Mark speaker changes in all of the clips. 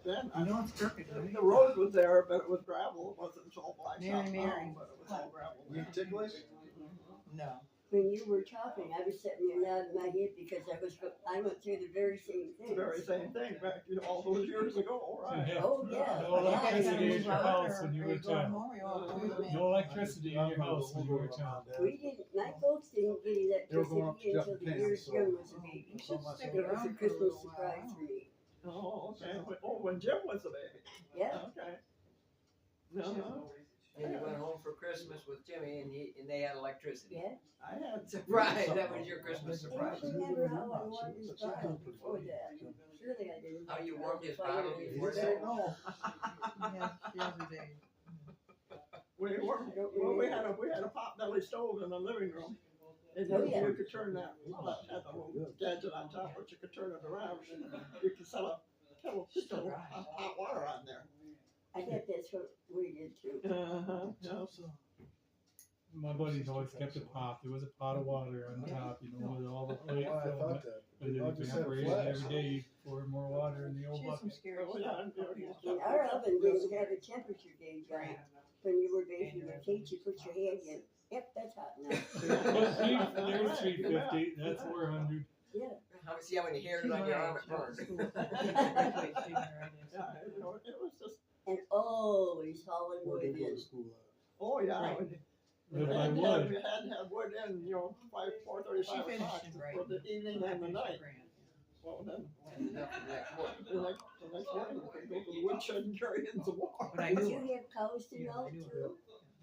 Speaker 1: then.
Speaker 2: I know it's crooked.
Speaker 1: The road was there, but it was gravel. It wasn't all blacktop
Speaker 2: Mary,
Speaker 1: now, but it was all gravel.
Speaker 3: You ticklish?
Speaker 2: No.
Speaker 4: When you were talking, I was sitting there nodding my head because I went through the very same
Speaker 1: The
Speaker 4: thing.
Speaker 1: very same thing back all those years ago, right?
Speaker 5: Yeah.
Speaker 4: Oh, yeah.
Speaker 5: No electricity in your house when you were a
Speaker 2: Or going
Speaker 5: child.
Speaker 2: home, or you all going home.
Speaker 5: No electricity in your house when you were a child.
Speaker 4: We didn't, my folks didn't get
Speaker 3: They were going up to
Speaker 4: electricity until the
Speaker 3: Japan,
Speaker 4: year
Speaker 3: so-
Speaker 4: Jim was a baby.
Speaker 2: You should stick
Speaker 4: It was
Speaker 2: around
Speaker 4: a
Speaker 2: for a
Speaker 4: Christmas
Speaker 2: little
Speaker 4: surprise
Speaker 2: while.
Speaker 4: for me.
Speaker 1: Oh, okay. Oh, when Jim was a baby.
Speaker 4: Yeah.
Speaker 1: Okay. Uh-huh.
Speaker 6: And you went home for Christmas with Jimmy, and they had electricity.
Speaker 4: Yeah.
Speaker 1: I had
Speaker 6: Surprise! That was your Christmas
Speaker 4: I
Speaker 6: surprise.
Speaker 4: don't remember how I warmed his bottle before that. Surely I didn't.
Speaker 6: How you warmed his
Speaker 4: Fire
Speaker 6: bottle
Speaker 4: it.
Speaker 6: before
Speaker 1: I
Speaker 6: that?
Speaker 1: don't know.
Speaker 2: Yeah, the other day.
Speaker 1: We had a pot belly stove in the living room. And
Speaker 4: Oh, yeah.
Speaker 1: you could turn that, well, that had a little gadget on top, but you could turn it around and you could set a kettle of hot water on there.
Speaker 4: I bet that's what we did too.
Speaker 1: Uh-huh, yeah.
Speaker 5: My buddies always kept a pot. There was a pot of water on top, you know, with all the plate
Speaker 3: Why I
Speaker 5: filled.
Speaker 3: thought that.
Speaker 5: But it
Speaker 3: I just had
Speaker 5: evaporated
Speaker 3: flash.
Speaker 5: every day. You pour more water in the old
Speaker 2: She has some
Speaker 5: bucket.
Speaker 2: scary
Speaker 1: Oh,
Speaker 2: stuff.
Speaker 1: yeah.
Speaker 4: And our oven didn't have a temperature gauge on it. When you were baking your cake, you put your hand in. Yep, that's hot enough.
Speaker 5: There's 350. That's 400.
Speaker 4: Yeah.
Speaker 6: See how many hairs on your arm it burned.
Speaker 1: Yeah, you know, it was just,
Speaker 4: And always hauling
Speaker 3: Where
Speaker 4: wood
Speaker 3: they go
Speaker 4: in.
Speaker 3: to school at.
Speaker 1: oh, yeah.
Speaker 2: Right.
Speaker 5: Live by
Speaker 1: We
Speaker 5: wood.
Speaker 1: had to have wood in, you know, 4:35
Speaker 2: She finished
Speaker 1: o'clock
Speaker 2: it right.
Speaker 1: for the evening and the night. Well, then,
Speaker 6: And enough for the next morning.
Speaker 1: the next morning, we could go to the woodshed and carry in some water.
Speaker 2: But I
Speaker 4: Did
Speaker 2: knew
Speaker 4: you
Speaker 2: her.
Speaker 4: have cows to
Speaker 2: Yeah,
Speaker 4: milk
Speaker 2: I knew
Speaker 4: too?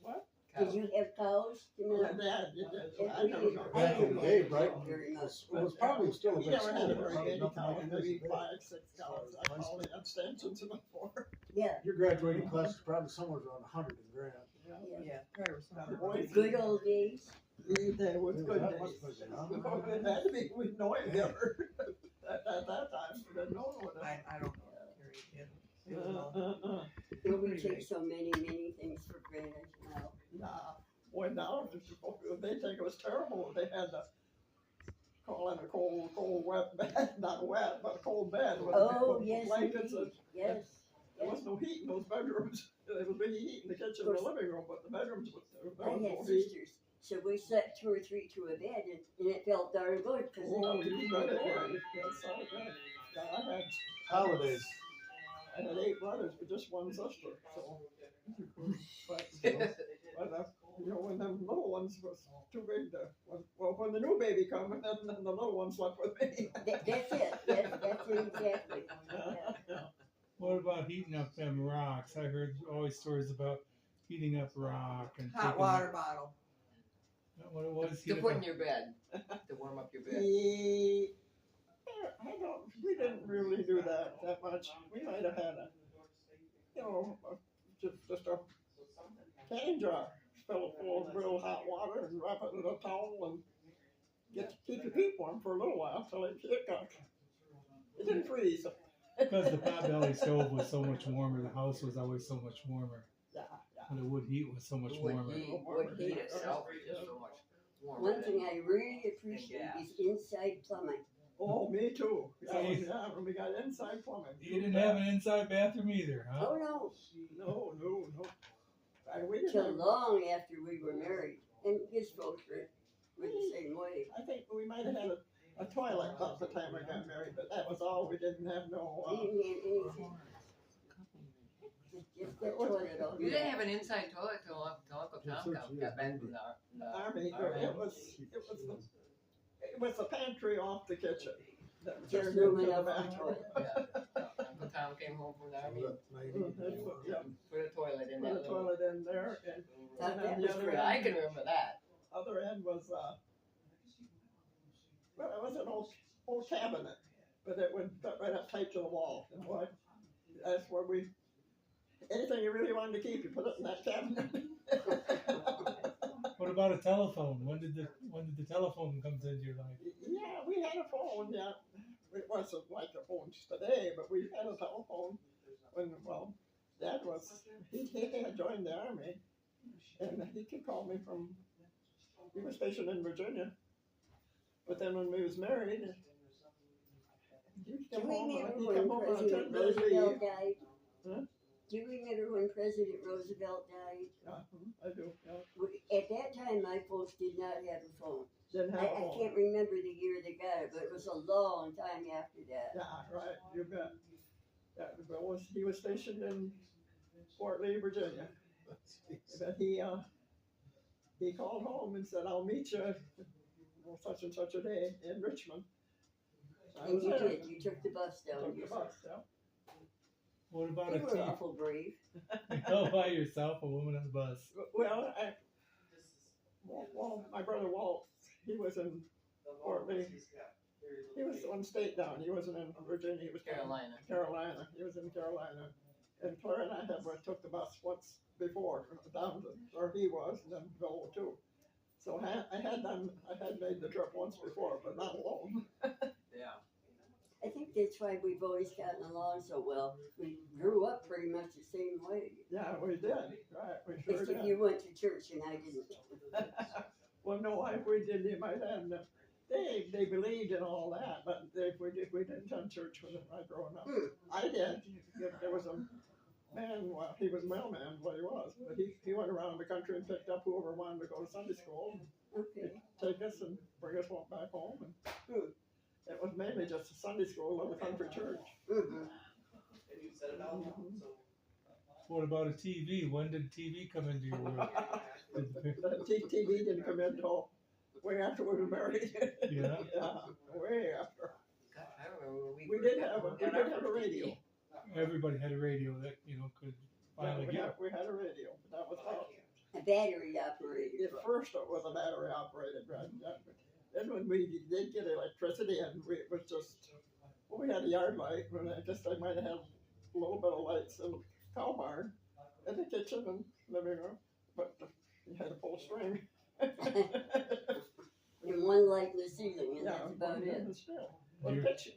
Speaker 1: What?
Speaker 4: Did you have cows to
Speaker 1: Yeah,
Speaker 4: milk?
Speaker 1: Dad, you did.
Speaker 4: Yeah,
Speaker 1: I
Speaker 4: we
Speaker 1: never
Speaker 4: did.
Speaker 1: know.
Speaker 3: Back in the day, right?
Speaker 4: Very
Speaker 3: It
Speaker 4: much.
Speaker 3: was probably still a
Speaker 1: We
Speaker 3: bit
Speaker 1: never had a
Speaker 3: slow,
Speaker 1: very
Speaker 3: probably
Speaker 1: many
Speaker 3: nothing
Speaker 1: cows,
Speaker 3: like
Speaker 1: maybe
Speaker 3: this today.
Speaker 1: 5, 6 cows. I call it abstentions before.
Speaker 4: Yeah,
Speaker 3: Your graduating class is probably somewhere around 100 in Grand.
Speaker 4: yeah.
Speaker 2: Yeah, there was
Speaker 1: The
Speaker 2: some.
Speaker 1: boys-
Speaker 4: Good old days.
Speaker 1: They was good
Speaker 3: That
Speaker 1: days.
Speaker 3: must have been, huh?
Speaker 1: Oh, it had to be, we know it never. At that time, we didn't know what
Speaker 2: I don't know. Terry, it was all-
Speaker 4: And we take so many things for granted now.
Speaker 1: Nah, boy, now, they think it was terrible. They had to call in a cold, wet bed, not wet, but a cold bed.
Speaker 4: Oh,
Speaker 1: with
Speaker 4: yes,
Speaker 1: blankets
Speaker 4: indeed.
Speaker 1: and-
Speaker 4: Yes.
Speaker 1: There was no heat in those bedrooms. There was really heat in the kitchen and the living room, but the bedrooms was, there was
Speaker 4: I had
Speaker 1: no heat.
Speaker 4: sisters, so we slept 2 or 3 to a bed, and it felt darn good because
Speaker 1: Oh,
Speaker 4: it
Speaker 1: you got it, yeah. That's all good. Yeah,
Speaker 3: Holidays.
Speaker 1: I had 8 brothers, but just one sister, so. But, you know, when them little ones was too big to, well, when the new baby come, and then the little one slept with me.
Speaker 4: That's it. That's it exactly. Yeah.
Speaker 5: What about heating up them rocks? I heard always stories about heating up rock and
Speaker 2: Hot
Speaker 5: taking-
Speaker 2: water bottle.
Speaker 5: What it was?
Speaker 6: To
Speaker 5: heat
Speaker 6: put
Speaker 5: up
Speaker 6: in your bed, to warm up your bed.
Speaker 1: We didn't really do that much. We might have had just a canning jar, fill it full of real hot water and wrap it in a towel and keep your feet warm for a little while till it got, it didn't freeze.
Speaker 5: Because the potbelly stove was so much warmer, the house was always so much warmer.
Speaker 1: Yeah.
Speaker 5: And the wood heat was so much
Speaker 6: Wood
Speaker 5: warmer.
Speaker 6: heat itself is just so much warmer.
Speaker 4: One thing I really appreciate is inside plumbing.
Speaker 1: Oh, me too. Yeah,
Speaker 5: Hey.
Speaker 1: when we got inside plumbing.
Speaker 5: You didn't have an inside bathroom either, huh?
Speaker 4: Oh no,
Speaker 1: No. We didn't
Speaker 4: till
Speaker 1: have,
Speaker 4: long after we were married, and his folks were the same way.
Speaker 1: I think we might have had a toilet about the time we got married, but that was all. We didn't have no.
Speaker 4: We didn't have anything. Just that toilet over
Speaker 6: You didn't
Speaker 4: there.
Speaker 6: have an inside toilet till Uncle Tom got back from the
Speaker 1: Army,
Speaker 6: Army.
Speaker 1: it was the pantry off the kitchen. That
Speaker 4: Just
Speaker 1: turned
Speaker 4: room
Speaker 1: into the
Speaker 4: enough for a
Speaker 1: bathroom.
Speaker 4: toilet.
Speaker 6: Yeah. Uncle Tom came home from the army,
Speaker 1: Yeah,
Speaker 6: put a toilet in
Speaker 1: put a
Speaker 6: that little.
Speaker 1: toilet in there, and
Speaker 4: Thought
Speaker 1: on
Speaker 4: that
Speaker 1: the
Speaker 4: was
Speaker 1: other
Speaker 4: great.
Speaker 6: I
Speaker 1: end,
Speaker 6: can remember that.
Speaker 1: other end was well, it was an old cabinet, but it would fit right up tight to the wall. And boy, that's where anything you really wanted to keep, you put it in that cabinet.
Speaker 5: What about a telephone? When did the telephone come into your life?
Speaker 1: Yeah, we had a phone, yeah. It wasn't like the phones today, but we had a telephone when, well, Dad he had joined the Army, and he could call me from, we were stationed in Virginia. But then when we was married, He'd
Speaker 4: Do
Speaker 1: come
Speaker 4: you
Speaker 1: home,
Speaker 4: remember
Speaker 1: he'd
Speaker 4: when
Speaker 1: come home on a
Speaker 4: President
Speaker 1: 10-day
Speaker 4: Roosevelt
Speaker 1: leave.
Speaker 4: died?
Speaker 1: Huh?
Speaker 4: Do you remember when President Roosevelt died?
Speaker 1: I do, yeah.
Speaker 4: At that time, my folks did not have a phone.
Speaker 1: Didn't have a
Speaker 4: I
Speaker 1: phone.
Speaker 4: can't remember the year they got it, but it was a long time after that.
Speaker 1: Yeah, right, you bet. Yeah, but he was stationed in Fort Lee, Virginia. But he called home and said, "I'll meet you on such and such a day in Richmond." I
Speaker 4: And
Speaker 1: was
Speaker 4: you
Speaker 1: there.
Speaker 4: did. You took the bus down.
Speaker 1: Took the bus, yeah.
Speaker 5: What about
Speaker 4: You
Speaker 5: a
Speaker 4: were
Speaker 5: TV?
Speaker 4: awful brave.
Speaker 5: All by yourself, a woman on the bus.
Speaker 1: Well, my brother Walt, he was in Fort Lee. He was on state down. He wasn't in Virginia. He was
Speaker 6: Carolina.
Speaker 1: Carolina. He was in Carolina. And Claire and I took the bus once before down to where he was, and then Bill too. So I had made the trip once before, but not alone.
Speaker 6: Yeah.
Speaker 4: I think that's why we've always gotten along so well. We grew up pretty much the same way.
Speaker 1: Yeah, we did. Right, we sure
Speaker 4: Except
Speaker 1: did.
Speaker 4: you went to church and I didn't.
Speaker 1: Well, no, we did. They might have. They believed in all that, but we didn't attend church when I growing up. I did. There was a man. Well, he was a mailman. What he was, but he went around the country and picked up whoever wanted to go to Sunday school.
Speaker 4: Okay.
Speaker 1: Take us and bring us back home. And it was mainly just a Sunday school, little country church.
Speaker 4: Mm-hmm.
Speaker 5: What about a TV? When did TV come into your world?
Speaker 1: TV didn't come in until way after we were married.
Speaker 5: Yeah.
Speaker 1: Yeah, way after.
Speaker 6: God, I remember when
Speaker 1: We did have a radio.
Speaker 5: Everybody had a radio that could finally get.
Speaker 1: We had a radio, but that was all.
Speaker 4: A battery operated.
Speaker 1: At first it was a battery operated, right? Then when we did get electricity and it was just, we had a yard light, and I guess they might have had a little bit of lights in the cow barn, in the kitchen and living room, but you had a full string.
Speaker 4: And one light in the ceiling, and that's about it.
Speaker 1: Still. Well, the kitchen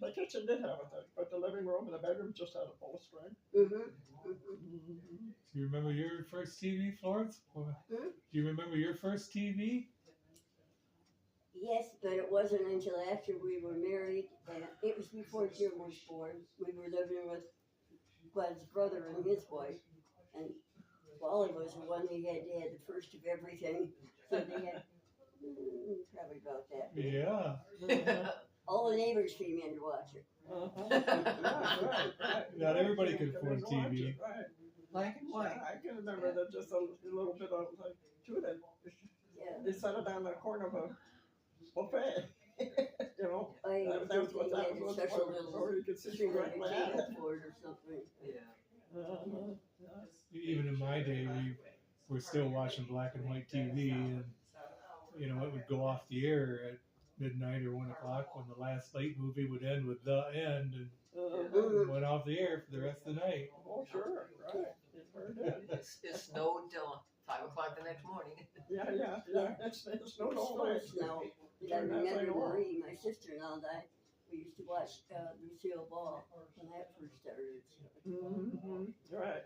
Speaker 1: did have a thing, but the living room and the bedroom just had a full string.
Speaker 4: Mm-hmm.
Speaker 5: Do you remember your first TV, Florence? Do you remember your first TV?
Speaker 4: Yes, but it wasn't until after we were married, and it was before Jim was born. We were living with Glad's brother and his wife, and Wally was the one who had the first of everything. So they had probably about that.
Speaker 5: Yeah.
Speaker 4: All the neighbors came in to watch it.
Speaker 1: Right.
Speaker 5: Not everybody could afford
Speaker 1: Watch
Speaker 5: TV.
Speaker 1: it, right.
Speaker 2: Black and white.
Speaker 1: I can remember that just a little bit of too that
Speaker 4: Yeah.
Speaker 1: they set it on the corner of a buffet.
Speaker 4: I
Speaker 1: That was
Speaker 4: think they had a special little
Speaker 1: or you could see
Speaker 4: string on
Speaker 1: directly
Speaker 4: the
Speaker 1: at
Speaker 4: table
Speaker 1: it.
Speaker 4: for it or something.
Speaker 6: Yeah.
Speaker 5: Even in my day, we were still watching black and white TV, and it would go off the air at midnight or 1 o'clock when the last late movie would end with the end, and it went off the air for the rest of the night.
Speaker 1: Oh, sure, right. It sure did.
Speaker 6: It snowed till 5 o'clock the next morning.
Speaker 1: Yeah. It snowed all night.
Speaker 4: Snow. But I remember Marie, my sister-in-law, that we used to watch Lucille Ball when that first started.
Speaker 1: Right.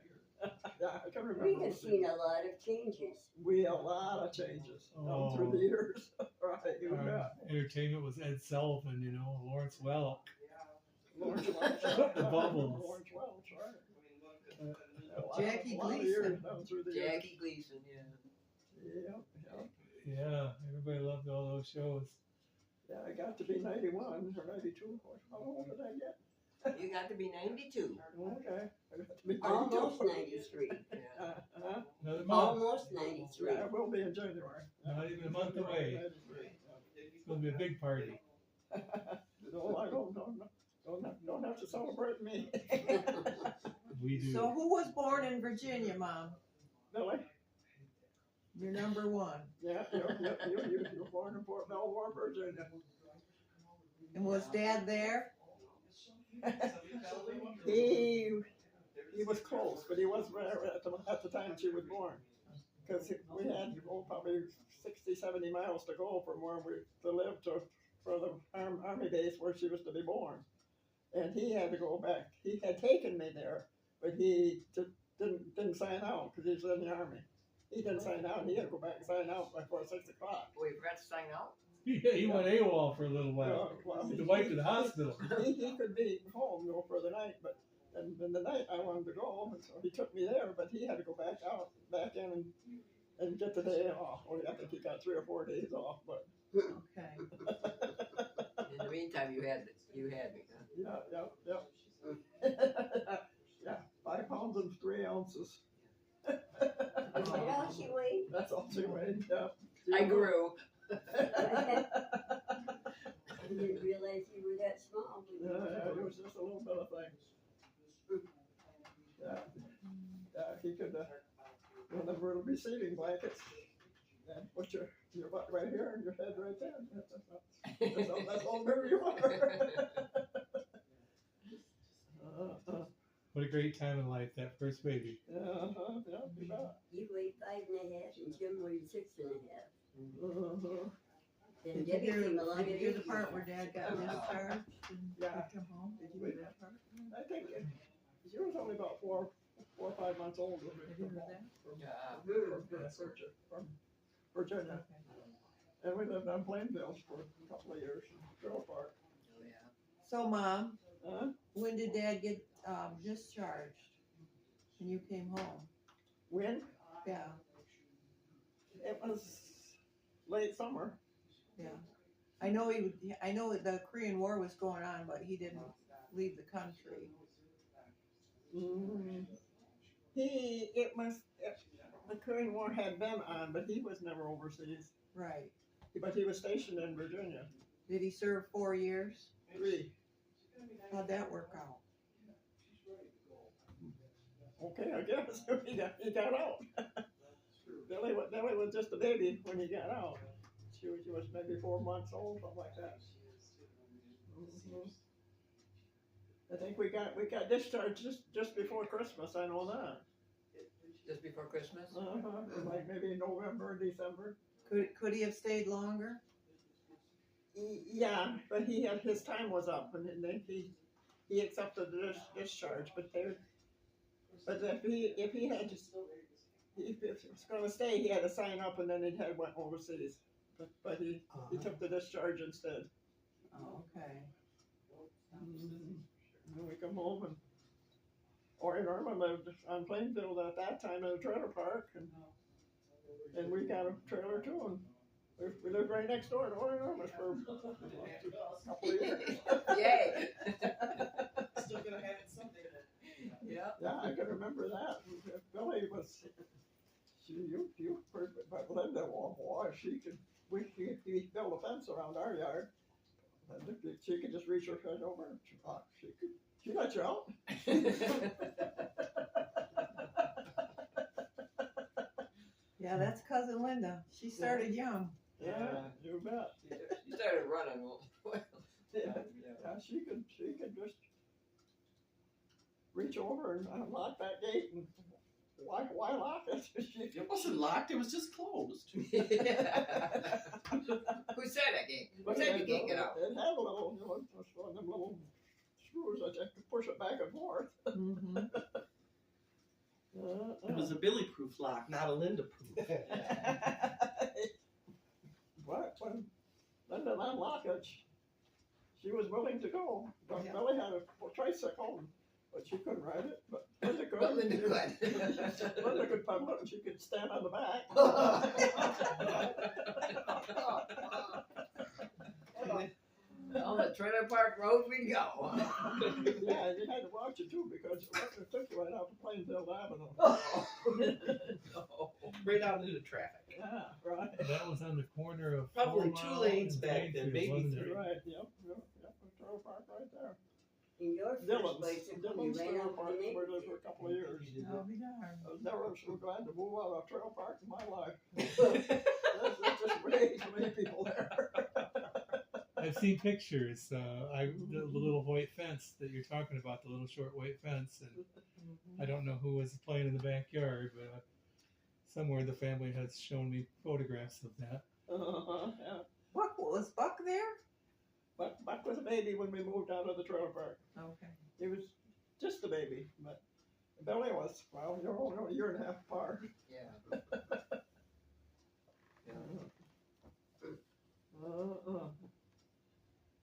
Speaker 1: Yeah, I can remember.
Speaker 4: We have seen a lot of changes.
Speaker 1: A lot of changes down through the years. Right, you bet.
Speaker 5: Entertainment was Ed Sullivan, Lawrence Welk.
Speaker 1: Lawrence Welch.
Speaker 5: The Bubbles.
Speaker 1: Lawrence Welch, right.
Speaker 2: Jackie
Speaker 1: A lot of
Speaker 2: Gleason.
Speaker 1: years down through the years.
Speaker 6: Jackie Gleason, yeah.
Speaker 1: Yeah.
Speaker 5: Yeah, everybody loved all those shows.
Speaker 1: Yeah, I got to be 91 or 92. How old did I get?
Speaker 6: You got to be 92.
Speaker 1: Okay. I got to be 92.
Speaker 4: Almost 93.
Speaker 6: Yeah.
Speaker 5: Another month.
Speaker 4: Almost 93.
Speaker 1: Yeah, it will be in January.
Speaker 5: Not even a month away.
Speaker 1: 93.
Speaker 5: It's going to be a big party.
Speaker 1: No, I don't have to celebrate me.
Speaker 5: We do.
Speaker 2: So who was born in Virginia, Mom?
Speaker 1: Billy?
Speaker 2: You're number one.
Speaker 1: Yeah, you were born in Fort Belvoir, Virginia.
Speaker 2: And was Dad there?
Speaker 1: He was close, but he wasn't there at the time she was born. Because we had probably 60, 70 miles to go from where we lived for the army base where she was to be born. And he had to go back. He had taken me there, but he didn't sign out because he was in the army. He didn't sign out. He had to go back and sign out before 6 o'clock.
Speaker 6: Boy, you forgot to sign out?
Speaker 5: He went AWOL for a little while.
Speaker 1: Well,
Speaker 5: The wife to the hospital.
Speaker 1: He could be home, for the night, but and the night I wanted to go, and so he took me there, but he had to go back in and get the day off. Or I think he got 3 or 4 days off, but
Speaker 2: Okay.
Speaker 6: In the meantime, you had me. Huh?
Speaker 1: yeah. Yeah, 5 pounds and 3 ounces.
Speaker 4: Is that all she weighed?
Speaker 1: That's all she weighed. Yeah.
Speaker 6: I grew.
Speaker 4: I didn't realize you were that small.
Speaker 1: Yeah, it was just a little bit of thing. Yeah, he could, one of the receiving blankets, and put your butt right here and your head right there. That's all where you are.
Speaker 5: What a great time in life, that first baby.
Speaker 1: Yeah, you bet.
Speaker 4: You weighed 5.5 and Jim weighed 6.5. Then
Speaker 2: Did you
Speaker 4: Debbie
Speaker 2: hear,
Speaker 4: came along
Speaker 2: did you
Speaker 4: and
Speaker 2: hear the
Speaker 4: ate
Speaker 2: part where Dad got discharged?
Speaker 1: Yeah.
Speaker 2: Come home? Did you hear that part?
Speaker 1: I think she was only about 4 or 5 months old when
Speaker 2: Did
Speaker 1: we
Speaker 2: you
Speaker 1: came
Speaker 2: hear
Speaker 1: home
Speaker 2: that?
Speaker 1: from Virginia.
Speaker 2: Okay.
Speaker 1: And we lived on Plainfield for a couple of years in Trail Park.
Speaker 6: Oh, yeah.
Speaker 2: So, Mom,
Speaker 1: Huh?
Speaker 2: when did Dad get discharged? And you came home?
Speaker 1: When?
Speaker 2: Yeah,
Speaker 1: It was late summer.
Speaker 2: yeah. I know I know the Korean War was going on, but he didn't leave the country.
Speaker 1: Mm. The Korean War had been on, but he was never overseas.
Speaker 2: Right.
Speaker 1: But he was stationed in Virginia.
Speaker 2: Did he serve 4 years?
Speaker 1: 3.
Speaker 2: How'd that work out?
Speaker 1: Okay, I guess he got out. Billy was just a baby when he got out. She was maybe 4 months old, something like that. Mhm. I think we got discharged just before Christmas. I know that.
Speaker 6: Just before Christmas?
Speaker 1: Like maybe November, December.
Speaker 2: Could he have stayed longer?
Speaker 1: Yeah, but his time was up, and then he accepted the discharge. But if he had to, if he was going to stay, he had to sign up, and then he went overseas. But he took the discharge instead.
Speaker 2: Oh, okay.
Speaker 1: And then we come home, and Norma lived on Plainfield at that time in a trailer park, and we got a trailer too, and we lived right next door to Norma's for a couple of years.
Speaker 6: Yay!
Speaker 7: Still gonna have it someday.
Speaker 6: Yeah.
Speaker 1: Yeah, I can remember that. Billy was, but Linda, oh boy, he built a fence around our yard. And she could just reach her head over, and she let you out.
Speaker 2: Yeah, that's cousin Linda. She started young.
Speaker 1: Yeah, you bet.
Speaker 6: You started running.
Speaker 1: Yeah, she could just reach over and unlock that gate, and why lock it?
Speaker 7: It wasn't locked, it was just closed.
Speaker 6: Who said that game? Who said you can't get out?
Speaker 1: It had a little, one of them little screws that you could push it back and forth.
Speaker 2: Mm-hmm.
Speaker 7: It was a Billy-proof lock, not a Linda-proof.
Speaker 1: But when Linda unlocked it, she was willing to go. But
Speaker 2: Yeah.
Speaker 1: Billy had a tricycle, but she couldn't ride it. But Linda could.
Speaker 6: But Linda could.
Speaker 1: Linda could pedal it, and she could stand on the back.
Speaker 6: On the trailer park road we go.
Speaker 1: Yeah, you had to watch it too because it took you right out to Plainfield Avenue.
Speaker 7: Right out into traffic.
Speaker 1: Yeah, right.
Speaker 5: That was on the corner of
Speaker 7: Probably
Speaker 5: 4
Speaker 7: 2
Speaker 5: Mile
Speaker 7: lanes
Speaker 5: and
Speaker 7: back then,
Speaker 5: Plainfield,
Speaker 7: maybe
Speaker 5: wasn't it?
Speaker 7: 3.
Speaker 1: Right, yep, a trailer park right there.
Speaker 4: In your first
Speaker 1: Dylan's
Speaker 4: place, you
Speaker 1: trailer
Speaker 4: ran out
Speaker 1: park,
Speaker 4: the
Speaker 1: we lived
Speaker 4: neighborhood.
Speaker 1: for a couple of years.
Speaker 2: I'll be darned.
Speaker 1: I was never so glad to move out of a trailer park in my life. There's just way too many people there.
Speaker 5: I've seen pictures. The little white fence that you're talking about, the little short white fence, and I don't know who was playing in the backyard, but somewhere the family has shown me photographs of that.
Speaker 1: Yeah.
Speaker 2: Was Buck there?
Speaker 1: But Buck was a baby when we moved out of the trailer park.
Speaker 2: Okay.
Speaker 1: He was just a baby, but Billy was, well, you're only a year and a half apart.
Speaker 6: Yeah.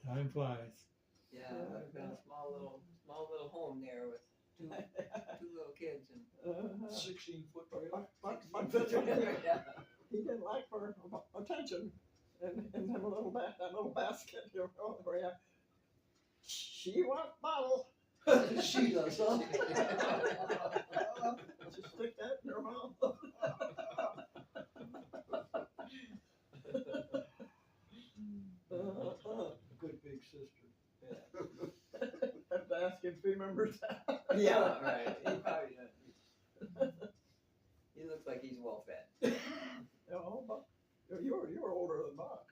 Speaker 5: Time flies.
Speaker 6: Yeah, I've been a small little home there with two little kids and.
Speaker 3: 16-foot
Speaker 1: But
Speaker 3: trailer.
Speaker 1: Buck Veltkamp,
Speaker 6: Yeah.
Speaker 1: he didn't like her attention, and that little basket here, where you, she wants bottle.
Speaker 3: She does, huh?
Speaker 1: Just stick that in her mouth.
Speaker 3: Good big sister.
Speaker 1: Have to ask if he remembers that.
Speaker 6: Yeah, right. He probably doesn't. He looks like he's well fed.
Speaker 1: Buck, you were older than Buck.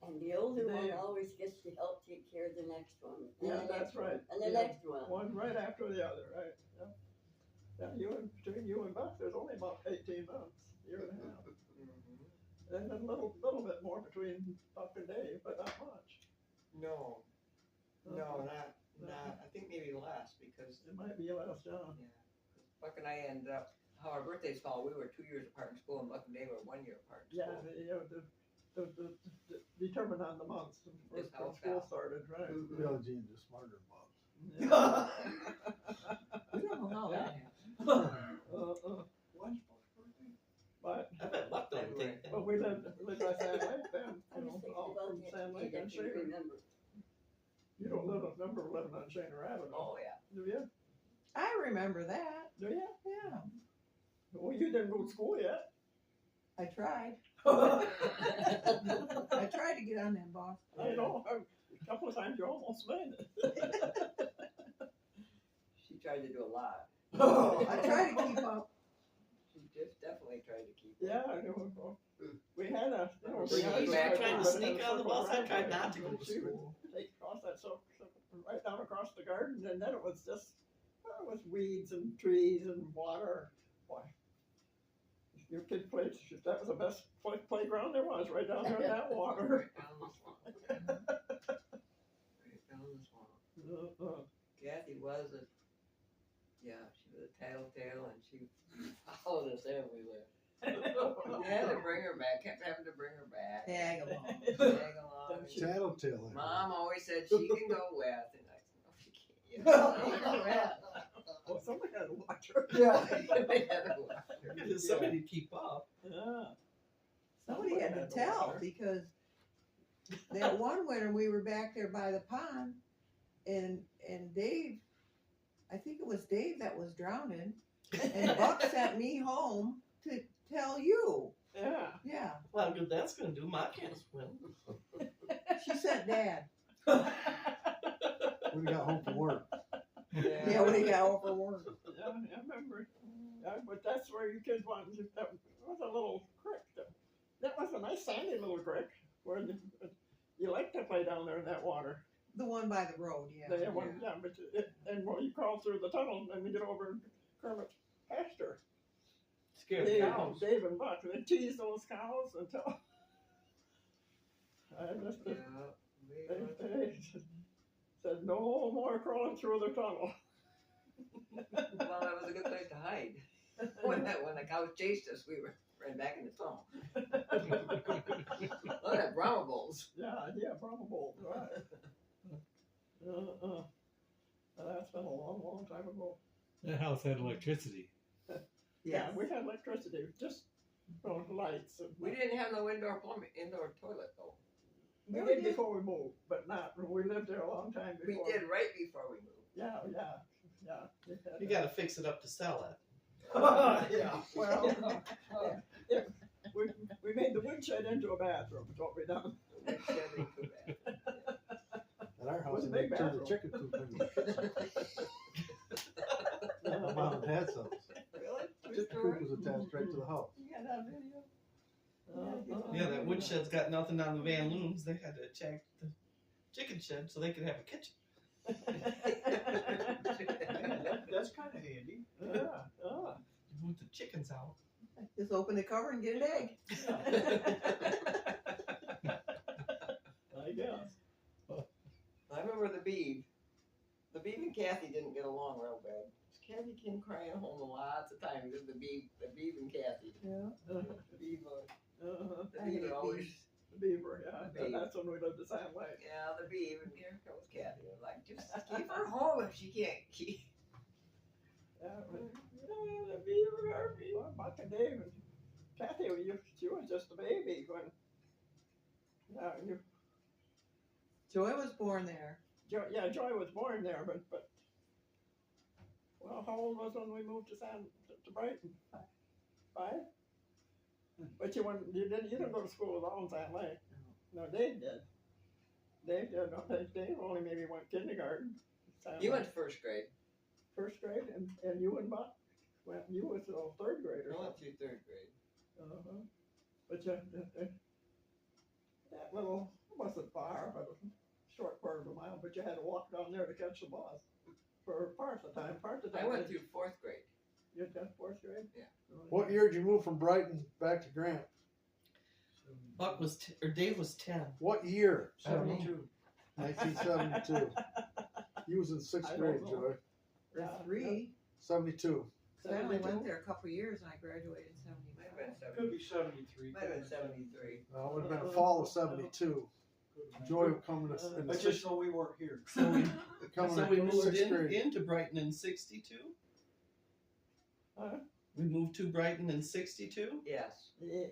Speaker 4: And the older one
Speaker 1: They-
Speaker 4: always gets to help take care of the next one. And
Speaker 1: Yeah,
Speaker 4: the
Speaker 1: that's
Speaker 4: next one,
Speaker 1: right.
Speaker 4: And the
Speaker 1: Yeah.
Speaker 4: next one.
Speaker 1: One right after the other, right? Yeah. Yeah, between you and Buck, there's only about 18 months, year and a half.
Speaker 6: Mm-hmm.
Speaker 1: And then a little bit more between Buck and Dave, but not much.
Speaker 6: No, not. I think maybe less because
Speaker 1: It might be less, yeah.
Speaker 6: Buck and I ended up how our birthdays fall. We were 2 years apart in school, and Buck and Dave were 1 year apart in
Speaker 1: Yeah,
Speaker 6: school.
Speaker 1: the determined on the months when
Speaker 6: Just how it
Speaker 1: school
Speaker 6: fell.
Speaker 1: started, right?
Speaker 3: Bill Jean's a smarter Bob.
Speaker 1: Yeah.
Speaker 2: We don't know how that happened.
Speaker 3: When's Buck's birthday?
Speaker 1: But,
Speaker 7: I bet Buck don't think that.
Speaker 1: well, we lived by Sand Lake then,
Speaker 4: I
Speaker 1: you
Speaker 4: was
Speaker 1: know,
Speaker 4: thinking
Speaker 1: all
Speaker 4: about
Speaker 1: from
Speaker 4: the
Speaker 1: Sand Lake
Speaker 4: kid, I
Speaker 1: and
Speaker 4: can't
Speaker 1: Shaver.
Speaker 4: remember.
Speaker 1: You don't remember living on Shaner Avenue,
Speaker 6: Oh yeah.
Speaker 1: do you?
Speaker 2: I remember that.
Speaker 1: Do you?
Speaker 2: Yeah,
Speaker 1: Well, you didn't go to school yet.
Speaker 2: I tried. I tried to get on that bus.
Speaker 1: I know, a couple of times you almost made it.
Speaker 6: She tried to do a lot.
Speaker 2: I tried to keep up.
Speaker 6: She just definitely tried to keep.
Speaker 1: Yeah, I know. We had a, you know,
Speaker 6: Bring
Speaker 1: we had
Speaker 6: you
Speaker 1: a
Speaker 6: back,
Speaker 1: circle,
Speaker 6: trying to
Speaker 1: but it
Speaker 7: sneak
Speaker 1: had a
Speaker 7: on the
Speaker 1: circle
Speaker 7: bus. I
Speaker 1: around
Speaker 7: tried
Speaker 1: it,
Speaker 7: not to go
Speaker 1: and
Speaker 7: to
Speaker 1: she would
Speaker 7: school.
Speaker 1: Take across that circle, right down across the garden, and then it was just, it was weeds and trees and water. Why? Your kid played, that was the best playground there was, right down there in that water.
Speaker 6: Right down the swamp. Right down the swamp. Kathy was a tattletale, and she followed us everywhere. You had to bring her back. Kept having to bring her back.
Speaker 2: Tag along.
Speaker 6: Tag along.
Speaker 3: Tattletale.
Speaker 6: Mom always said she can go with, and I said, no, she can't. You can't go with.
Speaker 1: Well, somebody had to watch her.
Speaker 6: Yeah, they had to watch her.
Speaker 7: There's somebody to keep up.
Speaker 1: Yeah.
Speaker 2: Somebody had to tell because that one winter we were back there by the pond and Dave, I think it was Dave that was drowning, and Buck sent me home to tell you.
Speaker 1: Yeah.
Speaker 2: Yeah.
Speaker 7: Well, good that's gonna do. Ma can't swim.
Speaker 2: She sent Dad.
Speaker 3: When he got home from work.
Speaker 2: Yeah, when he got home from work.
Speaker 1: Yeah, I remember. Yeah, but that's where you kids wanted to, that was a little creek. That was a nice sandy little creek where you like to play down there in that water.
Speaker 2: The one by the road, yeah.
Speaker 1: They had one, yeah, but and when you crawl through the tunnel and you get over in Kermit's pasture.
Speaker 7: Scared
Speaker 1: Dave,
Speaker 7: cows.
Speaker 1: Dave and Buck, they teased those cows until I just, they said no more crawling through the tunnel.
Speaker 6: Well, that was a good place to hide. When the cows chased us, we ran back in the tunnel. Look at Brahma bulls.
Speaker 1: Yeah, probable, right. That's been a long, long time ago.
Speaker 5: That house had electricity.
Speaker 1: Yeah, we had electricity, just lights. And,
Speaker 6: We didn't have no indoor toilet though.
Speaker 1: we did before we moved, but not, we lived there a long time
Speaker 6: We
Speaker 1: before.
Speaker 6: did right before we moved.
Speaker 1: Yeah. We had
Speaker 7: You gotta fix it up to sell it.
Speaker 1: yeah, well, yeah, we made the woodshed into a bathroom, is what we done.
Speaker 6: We shed into that.
Speaker 3: At our house,
Speaker 1: Was a
Speaker 3: they
Speaker 1: big
Speaker 3: turned the
Speaker 1: bathroom.
Speaker 3: chicken coop into my mom and dad's house.
Speaker 1: Really?
Speaker 3: Chicken coop was attached right to the house.
Speaker 1: You got that video?
Speaker 7: Yeah, that woodshed's got nothing on the Van Looms. They had to check the chicken shed so they could have a kitchen.
Speaker 3: That's kind of handy.
Speaker 1: Yeah.
Speaker 7: You move the chickens out.
Speaker 2: Just open the cover and get an egg.
Speaker 1: I guess.
Speaker 6: I remember the Beeb. The Beeb and Kathy didn't get along real bad. Kathy came crying home lots of times because the Beeb and Kathy.
Speaker 2: Yeah.
Speaker 6: The Beeb,
Speaker 1: Uh-huh.
Speaker 6: the
Speaker 2: I
Speaker 6: Beeb
Speaker 2: hate
Speaker 6: always
Speaker 1: The Beaver, yeah.
Speaker 6: The Beaver.
Speaker 1: That's when we lived the same way.
Speaker 6: Yeah, the Beaver, and here comes Kathy. I'm like, just keep her home if she can't keep.
Speaker 1: Yeah, but,
Speaker 6: The Beaver, Harvey.
Speaker 1: well, Buck and Dave and Kathy, she was just a baby when, yeah,
Speaker 2: Joy was born there.
Speaker 1: Joy was born there, but, well, how old was when we moved to Brighton? 5? But you didn't go to school alone, Sam Lake. No, Dave did. Dave did. No, Dave only maybe went kindergarten.
Speaker 6: You went to first grade.
Speaker 1: First grade, and you and Buck went. You was third grade or
Speaker 6: I went
Speaker 1: something.
Speaker 6: through third grade.
Speaker 1: But that little wasn't far, but a short part of a mile. But you had to walk down there to catch the bus for part of the time.
Speaker 6: I went through fourth grade.
Speaker 1: You had fourth grade.
Speaker 6: Yeah.
Speaker 3: What year did you move from Brighton back to Grant?
Speaker 7: Buck was, or Dave was 10.
Speaker 3: What year?
Speaker 7: 72.
Speaker 3: 1972. He was in 6th
Speaker 1: I don't
Speaker 3: grade,
Speaker 1: know.
Speaker 3: Joy.
Speaker 2: Or 3.
Speaker 3: 72.
Speaker 2: So I only went there a couple of years and I graduated in
Speaker 6: Might have
Speaker 2: 75.
Speaker 6: been
Speaker 8: Could be 73.
Speaker 6: Might have been 73.
Speaker 3: No, it would have been fall of 72. Joy coming in
Speaker 8: I
Speaker 3: the
Speaker 8: just know we weren't here.
Speaker 7: So we,
Speaker 3: coming
Speaker 7: so we
Speaker 3: in
Speaker 7: moved
Speaker 3: 6th grade.
Speaker 7: into Brighton in 62?
Speaker 1: Huh?
Speaker 7: We moved to Brighton in 62?
Speaker 6: Yes,
Speaker 1: Yeah.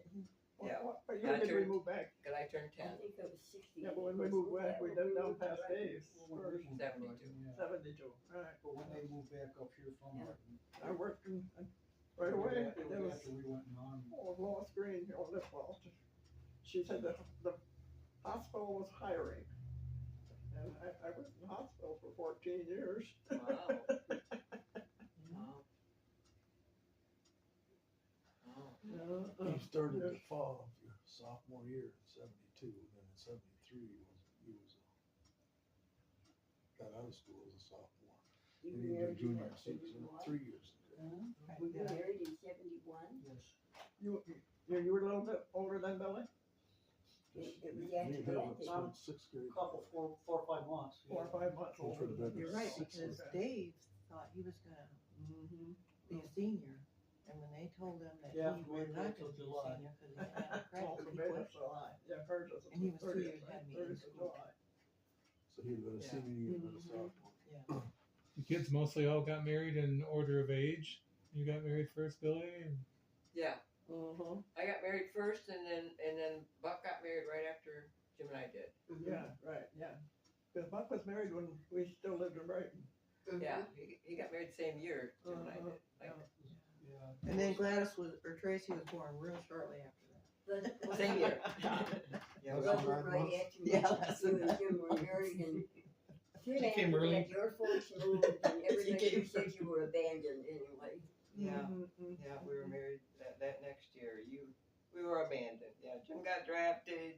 Speaker 6: Yeah.
Speaker 1: What year did we move back?
Speaker 6: because I turned
Speaker 4: I
Speaker 6: 10.
Speaker 4: think it was 60.
Speaker 1: Yeah, but when we moved back, we lived down past Dave's. First,
Speaker 6: 72.
Speaker 1: 72. Right.
Speaker 8: But when they moved back up here from Martin.
Speaker 1: I worked right away.
Speaker 8: It
Speaker 1: There
Speaker 8: was
Speaker 1: was
Speaker 8: after we went on.
Speaker 1: Lois Green, she said that the hospital was hiring. And I was in the hospital for 14 years.
Speaker 6: Wow. Wow. Wow.
Speaker 3: He started the fall of your sophomore year in 72, and then in 73 he was got out of school as a sophomore.
Speaker 4: You
Speaker 3: And
Speaker 4: were
Speaker 3: he did
Speaker 4: married in
Speaker 3: junior
Speaker 4: what,
Speaker 3: season,
Speaker 4: 71?
Speaker 3: 3 years.
Speaker 4: We were married in 71.
Speaker 8: Yes.
Speaker 1: You were a little bit older than Billy?
Speaker 4: It was
Speaker 3: Me and
Speaker 4: after
Speaker 3: him
Speaker 4: that.
Speaker 3: was in 6th grade.
Speaker 8: Couple, 4 or 5 months.
Speaker 1: 4 or 5 months
Speaker 3: Well,
Speaker 1: older.
Speaker 3: for the
Speaker 2: You're right,
Speaker 3: Sixth
Speaker 2: because
Speaker 1: grade.
Speaker 2: Dave thought he was gonna
Speaker 1: Mm-hmm.
Speaker 2: be a senior. And when they told him that
Speaker 8: Yeah,
Speaker 2: he
Speaker 8: we
Speaker 2: was not
Speaker 8: waited till
Speaker 2: gonna be a
Speaker 8: July.
Speaker 2: senior, because he didn't have
Speaker 1: Oh,
Speaker 2: credit,
Speaker 1: for
Speaker 2: he
Speaker 1: me,
Speaker 2: quit.
Speaker 1: that's July. Yeah, hers was
Speaker 2: And he was 2
Speaker 1: 30th,
Speaker 2: years ahead of me in
Speaker 1: 30th of
Speaker 2: school.
Speaker 1: July.
Speaker 3: So he had been a
Speaker 6: Yeah.
Speaker 3: senior year and a sophomore.
Speaker 5: The kids mostly all got married in order of age. You got married first, Billy, and
Speaker 6: Yeah,
Speaker 1: Mm-hmm.
Speaker 6: I got married first, and then Buck got married right after Jim and I did.
Speaker 1: Yeah, right, yeah. Because Buck was married when we still lived in Brighton.
Speaker 6: Yeah, he got married the same year Jim and I did. Like,
Speaker 8: Yeah.
Speaker 2: And then Gladys Tracy was born real shortly after that.
Speaker 4: But
Speaker 6: same year. Yeah,
Speaker 1: Was
Speaker 6: we all-
Speaker 1: that
Speaker 4: wasn't right after
Speaker 2: Yeah,
Speaker 4: you
Speaker 2: that's
Speaker 4: and
Speaker 2: enough.
Speaker 4: Jim were married and soon
Speaker 7: She came
Speaker 4: after
Speaker 7: early.
Speaker 4: that, your folks moved and everybody
Speaker 7: came
Speaker 4: said you were abandoned anyway.
Speaker 6: Yeah.
Speaker 1: Mm-hmm.
Speaker 6: Yeah, we were married that next year. We were abandoned. Yeah, Jim got drafted.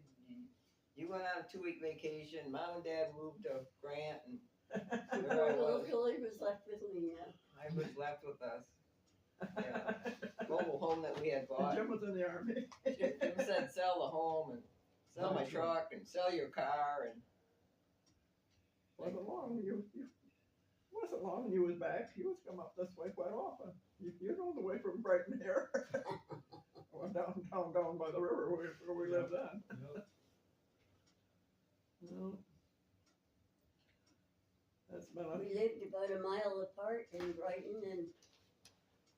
Speaker 6: You went on a 2-week vacation. Mom and Dad moved to Grant, and there I
Speaker 4: Little
Speaker 6: was.
Speaker 4: Billy was left with me, yeah.
Speaker 6: I was left with us. Yeah, mobile home that we had
Speaker 1: And
Speaker 6: bought.
Speaker 1: Jim was in the army.
Speaker 6: Jim said, "Sell the home and sell my truck and sell your car." And
Speaker 1: Wasn't long wasn't long when you was back. You was come up this way quite often. You know the way from Brighton here. Went down by the river where we lived then.
Speaker 8: Yep.
Speaker 1: No. That's been a,
Speaker 4: We lived about a mile apart in Brighton, and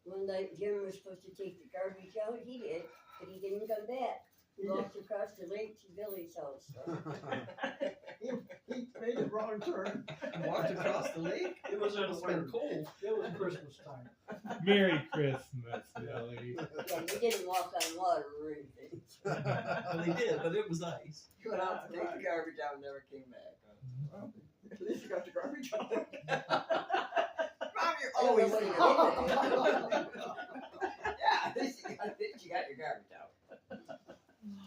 Speaker 4: one night Jim was supposed to take the garbage out. He did, but he didn't come back. He walked across the lake to Billy's house.
Speaker 1: he made a wrong turn.
Speaker 7: Walked across the lake?
Speaker 8: It was in the
Speaker 7: It's been
Speaker 8: winter.
Speaker 7: cold.
Speaker 8: It was Christmas time.
Speaker 5: Merry Christmas, Billy.
Speaker 4: Yeah, he didn't walk on water or anything.
Speaker 7: Well, he did, but it was ice.
Speaker 6: he went out to take the garbage out and never came back.
Speaker 1: Well, at least you got the garbage out.
Speaker 6: Mom, you're
Speaker 4: I don't
Speaker 6: always
Speaker 4: know
Speaker 6: late.
Speaker 4: what
Speaker 6: Yeah, at least you got your garbage out.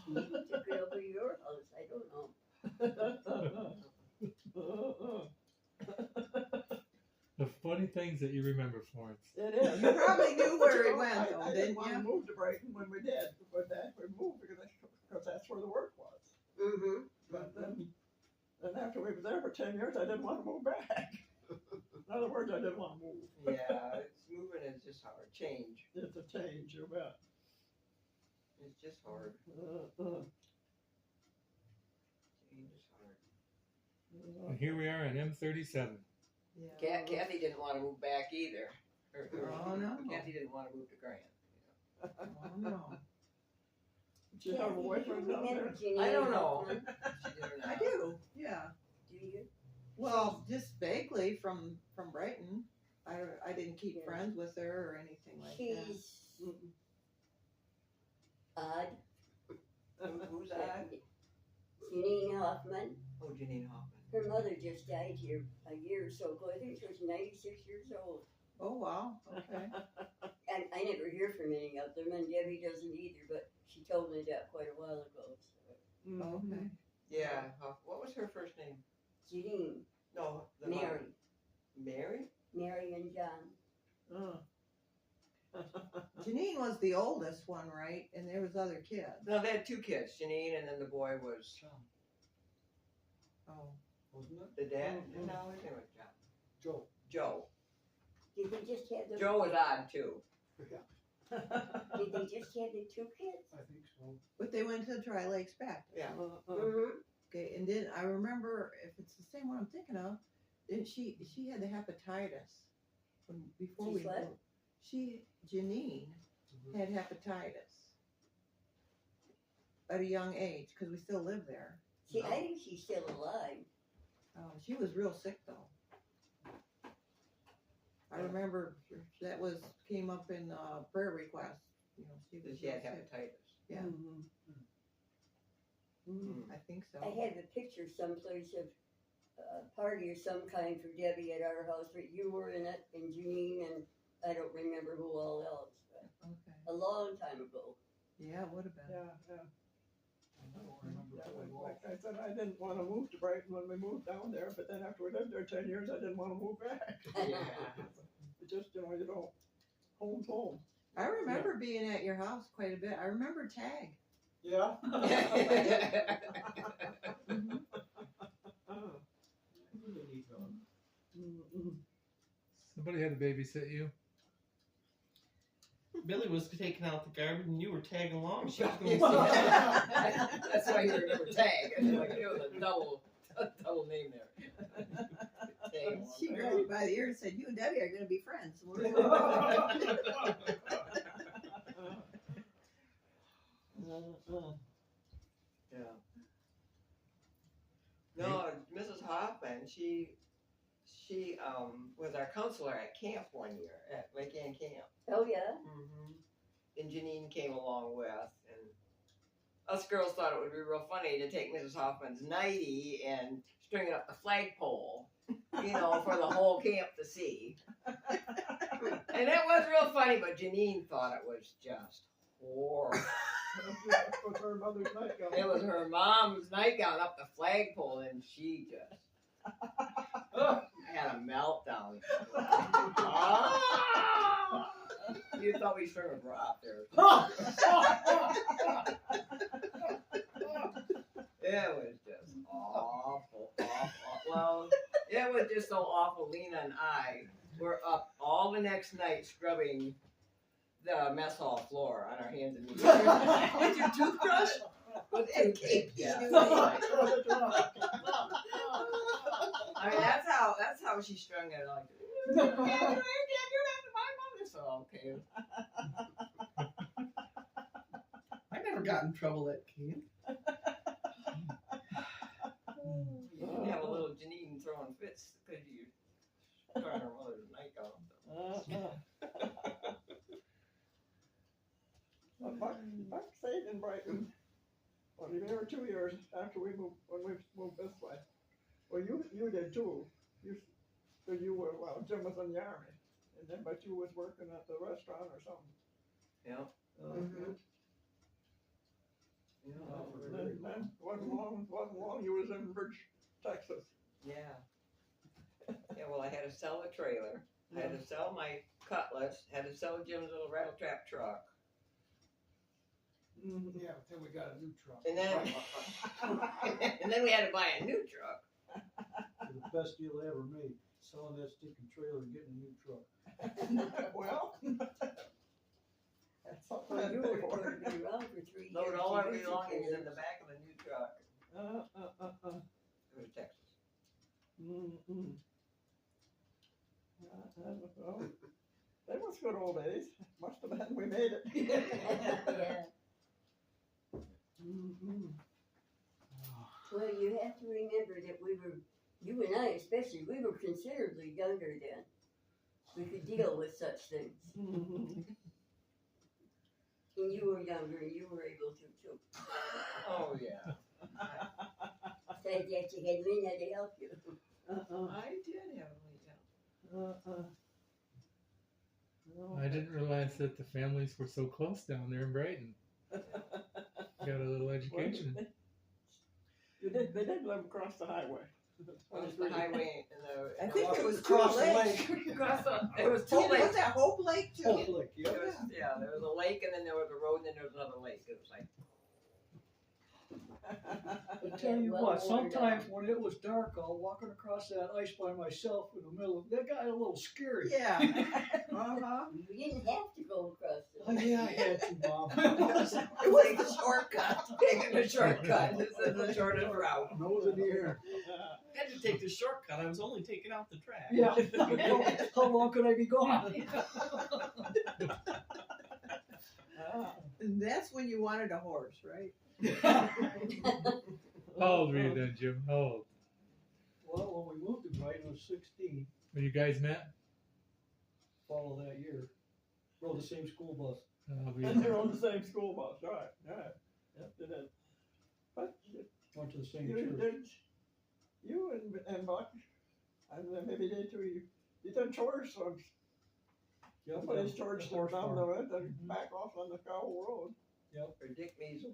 Speaker 4: He took it over to your house, I don't know.
Speaker 5: The funny things that you remember, Florence.
Speaker 1: It is.
Speaker 2: You probably knew where
Speaker 1: But,
Speaker 2: he went,
Speaker 1: I
Speaker 2: though,
Speaker 1: didn't
Speaker 2: didn't
Speaker 1: want to
Speaker 2: you?
Speaker 1: move to Brighton when we did, but then we moved because that's where the work was.
Speaker 4: Mm-hmm.
Speaker 1: But then after we were there for 10 years, I didn't want to move back. In other words, I didn't want to move.
Speaker 6: Yeah, moving is just hard. Change.
Speaker 1: It's a change, you bet.
Speaker 6: It's just hard.
Speaker 5: And here we are in M37.
Speaker 2: Yeah.
Speaker 6: Kathy didn't want to move back either.
Speaker 2: Oh, no.
Speaker 6: Kathy didn't want to move to Grant.
Speaker 2: Oh, no.
Speaker 1: Do you have a boyfriend down there?
Speaker 6: I don't know. She did or
Speaker 2: I
Speaker 6: not.
Speaker 2: do, yeah.
Speaker 4: Do you?
Speaker 2: Well, just vaguely from Brighton. I didn't keep
Speaker 4: Yeah.
Speaker 2: friends with her or anything like that.
Speaker 4: She's odd.
Speaker 6: Who's that?
Speaker 4: Janine Hoffman.
Speaker 6: Oh, Janine Hoffman.
Speaker 4: Her mother just died here a year or so ago. I think she was 96 years old.
Speaker 2: Oh, wow, okay.
Speaker 4: And I never hear from any of them, and Debbie doesn't either, but she told me that quite a while ago. So.
Speaker 2: Okay.
Speaker 6: Yeah. What was her first name?
Speaker 4: Janine,
Speaker 6: No, the
Speaker 4: Mary.
Speaker 6: mother. Mary?
Speaker 4: Mary and John.
Speaker 2: Janine was the oldest one, right? And there was other kids.
Speaker 6: No, they had two kids, Janine, and then the boy was
Speaker 2: Oh.
Speaker 8: Wasn't it?
Speaker 6: the dad.
Speaker 1: Mhm.
Speaker 6: No, his name was John.
Speaker 8: Joe.
Speaker 6: Joe.
Speaker 4: Did they just have the
Speaker 6: Joe was odd too.
Speaker 4: Did they just have the two kids?
Speaker 8: I think so.
Speaker 2: But they went to Dry Lakes Baptist.
Speaker 6: Yeah.
Speaker 4: Mm-hmm.
Speaker 2: Okay, and then I remember, if it's the same one I'm thinking of, then she had the hepatitis before we
Speaker 4: She's what?
Speaker 2: moved. Janine had hepatitis at a young age because we still live there.
Speaker 4: See, I think she's still alive.
Speaker 2: Oh, she was real sick though. I remember that came up in prayer request. You know, she was
Speaker 6: She had
Speaker 2: real sick.
Speaker 6: hepatitis.
Speaker 2: Yeah, I think so.
Speaker 4: I have a picture someplace of a party or some kind for Debbie at our house, but you were in it, and Janine, and I don't remember who all else, but
Speaker 2: Okay.
Speaker 4: a long time ago.
Speaker 2: Yeah, it would have been.
Speaker 1: Yeah.
Speaker 8: I don't remember
Speaker 1: Yeah,
Speaker 8: very well.
Speaker 1: like I said, I didn't want to move to Brighton when we moved down there, but then after we lived there 10 years, I didn't want to move back.
Speaker 6: Yeah.
Speaker 1: It just, home's home.
Speaker 2: I remember being at your house quite a bit. I remember Tag.
Speaker 1: Yeah.
Speaker 5: Somebody had to babysit you.
Speaker 7: Billy was taking out the garbage and you were tagging along. She was going to
Speaker 6: That's why you remember Tag. It was a double name there. Tag.
Speaker 2: She grabbed me by the ear and said, "You and Debbie are going to be friends."
Speaker 6: Yeah. No, Mrs. Hoffman, she was our counselor at camp one year, at Lake Ann Camp.
Speaker 4: Oh, yeah?
Speaker 6: And Janine came along with, and us girls thought it would be real funny to take Mrs. Hoffman's nightie and string it up the flagpole, for the whole camp to see. And it was real funny, but Janine thought it was just horrible.
Speaker 1: It was her mother's nightgown.
Speaker 6: It was her mom's nightgown up the flagpole, and she just had a meltdown. Ah! You thought we strung a bra up there. It was just awful. Well, it was just so awful. Lena and I were up all the next night scrubbing the mess hall floor on our hands and knees. With your toothbrush? With toothpaste. Yeah. I mean, that's how she strung it. Like, you can't do that to my mother. So okay.
Speaker 7: I never got in trouble at camp.
Speaker 6: You didn't have a little Janine throwing fits because you strung her mother's nightgown.
Speaker 1: Buck stayed in Brighton. Well, even there were 2 years after when we moved this way. Well, you did too. You were, Jim was in the army, and then but you was working at the restaurant or something.
Speaker 6: Yeah.
Speaker 1: Then wasn't long. You was in Bridge, Texas.
Speaker 6: Yeah. Yeah. Well, I had to sell the trailer. I had to sell my Cutlass. Had to sell Jim's little rattle trap truck.
Speaker 8: Yeah, until we got a new truck.
Speaker 6: And then we had to buy a new truck.
Speaker 8: The best deal I ever made, selling that stinking trailer and getting a new truck.
Speaker 1: Well, that's something
Speaker 4: Well,
Speaker 1: I'd
Speaker 4: you
Speaker 1: pay
Speaker 4: were
Speaker 1: for.
Speaker 4: going to be around for 3 years.
Speaker 6: Load all our
Speaker 4: You used to
Speaker 6: belongings
Speaker 4: carry
Speaker 6: in the back of the new truck.
Speaker 1: Uh.
Speaker 6: It was Texas.
Speaker 1: good old days. Must have been. We made it.
Speaker 4: Yeah.
Speaker 1: Mm-hmm.
Speaker 4: Well, you have to remember that you and I especially, we were considerably younger then. We could deal with such things. And you were younger and you were able to too.
Speaker 6: Oh, yeah.
Speaker 4: Besides that, you had Lena to help you.
Speaker 6: I did have a late
Speaker 1: No.
Speaker 5: I didn't realize that the families were so close down there in Brighton. Got a little education.
Speaker 1: They did live across the highway.
Speaker 6: Across the highway and
Speaker 2: I think it was
Speaker 8: Across
Speaker 2: two
Speaker 8: the
Speaker 2: lakes.
Speaker 6: Across the, there was two
Speaker 2: Was
Speaker 6: lakes.
Speaker 2: that Hope Lake too?
Speaker 8: Hope Lake,
Speaker 6: There
Speaker 8: yep.
Speaker 6: was, yeah, there was a lake and then there was a road and then there was another lake. It was like,
Speaker 8: I tell you
Speaker 4: Well
Speaker 8: what,
Speaker 4: watered
Speaker 8: sometimes when it was dark, I'll walking across that ice by myself in the middle of, that got a little scary.
Speaker 2: Yeah. Uh-huh.
Speaker 4: You didn't have to go across the
Speaker 8: Oh, yeah, I had to, Mom.
Speaker 2: It was a shortcut.
Speaker 6: taking a shortcut. This is the shortest route.
Speaker 8: Nose in the air.
Speaker 7: I had to take the shortcut. I was only taking out the track.
Speaker 8: Yeah. How long could I be gone?
Speaker 2: And that's when you wanted a horse, right?
Speaker 5: How old were you then, Jim? How old?
Speaker 8: Well, when we moved to Brighton, I was 16.
Speaker 5: When you guys met?
Speaker 8: Fall of that year. Rode the same school bus.
Speaker 1: And they're on the same school bus, right? Yep, they did. But
Speaker 8: Went to the same
Speaker 1: you
Speaker 8: church.
Speaker 1: did, you and Buck, and then maybe they too. You did chores, so
Speaker 8: Yep,
Speaker 1: somebody's chores
Speaker 8: the horse
Speaker 1: down
Speaker 8: farm.
Speaker 1: the road, then back off on the Cowell Road.
Speaker 6: Or Dick Measle.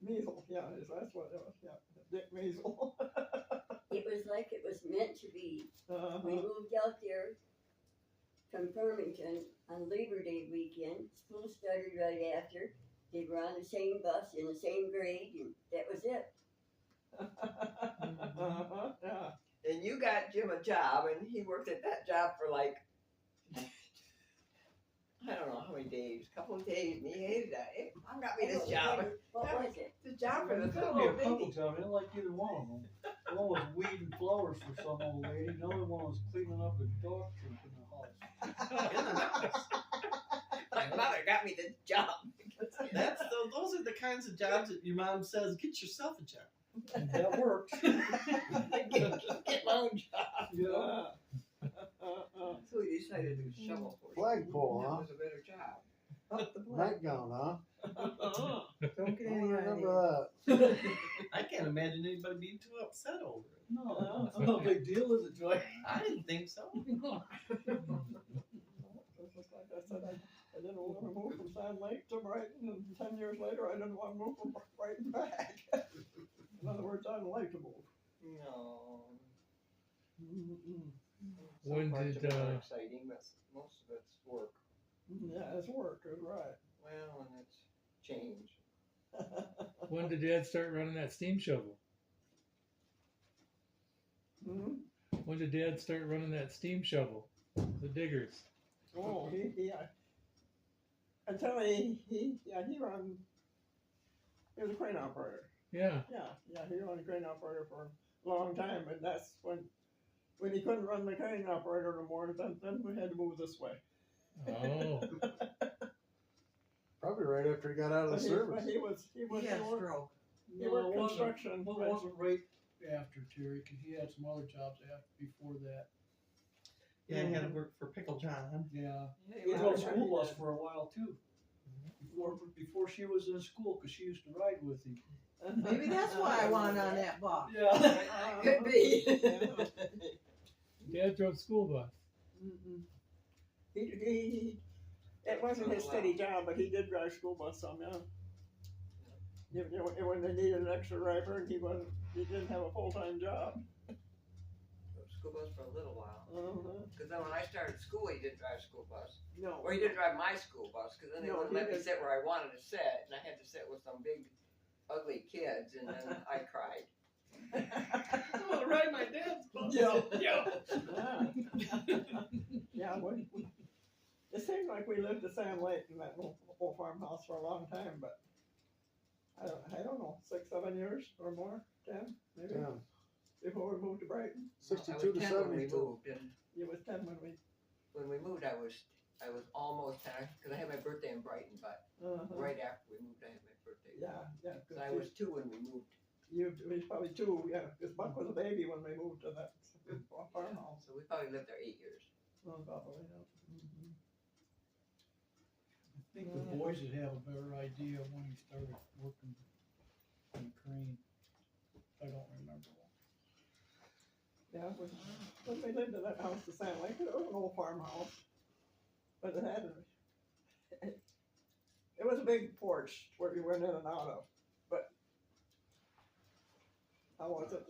Speaker 1: Measle, yeah, that's what it was. Yeah, Dick Measle.
Speaker 4: It was like it was meant to be. We
Speaker 1: Uh-huh.
Speaker 4: moved out there from Farmington on Labor Day weekend. School started right after. They were on the same bus in the same grade, and that was it.
Speaker 1: Uh-huh, yeah.
Speaker 6: And you got Jim a job and he worked at that job for like, I don't know how many days, a couple of days, and he hated that. Hey, Mom got me this job.
Speaker 4: What was it?
Speaker 6: The job for the
Speaker 8: There's gotta be a
Speaker 6: little
Speaker 8: couple
Speaker 6: baby.
Speaker 8: jobs. I didn't like either one of them. One was weeding flowers for some old lady. The other one was cleaning up a dog poop in the house.
Speaker 6: My mother got me this job.
Speaker 7: Those are the kinds of jobs that your mom says, get yourself a job.
Speaker 8: And that worked.
Speaker 6: Get my own job.
Speaker 8: Yeah.
Speaker 6: So we decided to shovel for
Speaker 9: Flagpole,
Speaker 6: That
Speaker 9: huh?
Speaker 6: was a better job.
Speaker 2: Up the black.
Speaker 9: Nightgown, huh?
Speaker 2: Don't get
Speaker 9: I
Speaker 2: any
Speaker 9: remember
Speaker 2: idea.
Speaker 9: that.
Speaker 7: I can't imagine anybody being too upset over it.
Speaker 8: No, it's no big deal, is it, Joy?
Speaker 7: I didn't think so.
Speaker 1: Just like I said, I didn't want to move from Sand Lake to Brighton, and 10 years later, I didn't want to move from Brighton back. In other words, I didn't like to move.
Speaker 6: No.
Speaker 5: When
Speaker 6: Some parts
Speaker 5: did,
Speaker 6: of it are exciting, but most of it's work.
Speaker 1: Yeah, it's work, it's right.
Speaker 6: Well, and it's change.
Speaker 5: When did Dad start running that steam shovel?
Speaker 1: Mhm.
Speaker 5: When did Dad start running that steam shovel? The diggers.
Speaker 1: Oh, until he run, he was a crane operator.
Speaker 5: Yeah.
Speaker 1: Yeah, he was a crane operator for a long time, and that's when he couldn't run the crane operator no more, then we had to move this way.
Speaker 5: Oh.
Speaker 9: Probably right after he got out of the service.
Speaker 1: He was
Speaker 2: He had a stroke.
Speaker 1: He worked construction.
Speaker 8: It wasn't right after Terry, because he had some other jobs before that.
Speaker 7: Yeah, I had to work for Pickle John.
Speaker 8: Yeah.
Speaker 6: Yeah,
Speaker 8: He
Speaker 6: you
Speaker 8: drove a
Speaker 6: were-
Speaker 8: school bus for a while too. Before she was in school, because she used to ride with him.
Speaker 2: Maybe that's why I want on that bus.
Speaker 8: Yeah.
Speaker 6: Could be.
Speaker 5: Dad drove school bus.
Speaker 1: It wasn't his steady job, but he did drive school bus some, yeah. When they needed an extra driver, and he didn't have a full-time job.
Speaker 6: School bus for a little while.
Speaker 1: Uh-huh.
Speaker 6: Because then when I started school, he didn't drive school bus.
Speaker 1: No.
Speaker 6: Or he didn't drive my school bus, because then they
Speaker 1: No,
Speaker 6: wouldn't
Speaker 1: he
Speaker 6: let me
Speaker 1: didn't.
Speaker 6: sit where I wanted to sit, and I had to sit with some big, ugly kids, and then I cried.
Speaker 7: I want to ride my dad's bus.
Speaker 1: Yeah. Yeah, it seemed like we lived at Sand Lake in that old farmhouse for a long time, but I don't know, 6, 7 years or more, 10 maybe,
Speaker 9: Yeah.
Speaker 1: before we moved to Brighton.
Speaker 9: 62
Speaker 6: I
Speaker 9: to
Speaker 6: was 10 when we
Speaker 9: 72.
Speaker 6: moved, and
Speaker 1: It was 10 when we.
Speaker 6: when we moved, I was I was almost 10, because I had my birthday in Brighton, but right after we moved, I had my birthday.
Speaker 1: Yeah, yeah. 'Cause
Speaker 6: So I was 2 when we moved.
Speaker 1: You was probably 2, yeah, because Buck was a baby when we moved to that farmhouse.
Speaker 6: So we probably lived there 8 years.
Speaker 1: Oh, probably, yeah. Mhm.
Speaker 8: I think the boys would have a better idea when he started working on the crane. I don't remember.
Speaker 1: Yeah, when we lived in that house to Sand Lake, it was an old farmhouse, but it had it was a big porch where you went in and out of, but how was it?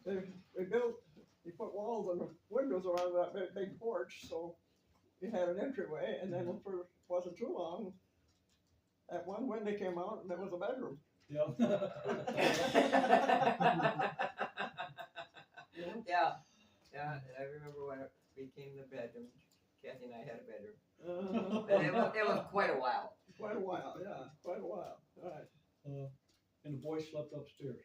Speaker 1: They built, you put walls and windows around that big porch, so you had an entryway, and then for wasn't too long, that one window came out and there was a bedroom.
Speaker 8: Yep.
Speaker 6: Yeah, I remember when it became the bedroom. Kathy and I had a bedroom.
Speaker 1: Uh,
Speaker 6: And it was quite a while.
Speaker 1: Quite a while, yeah, quite a while, right.
Speaker 8: And the boys slept upstairs.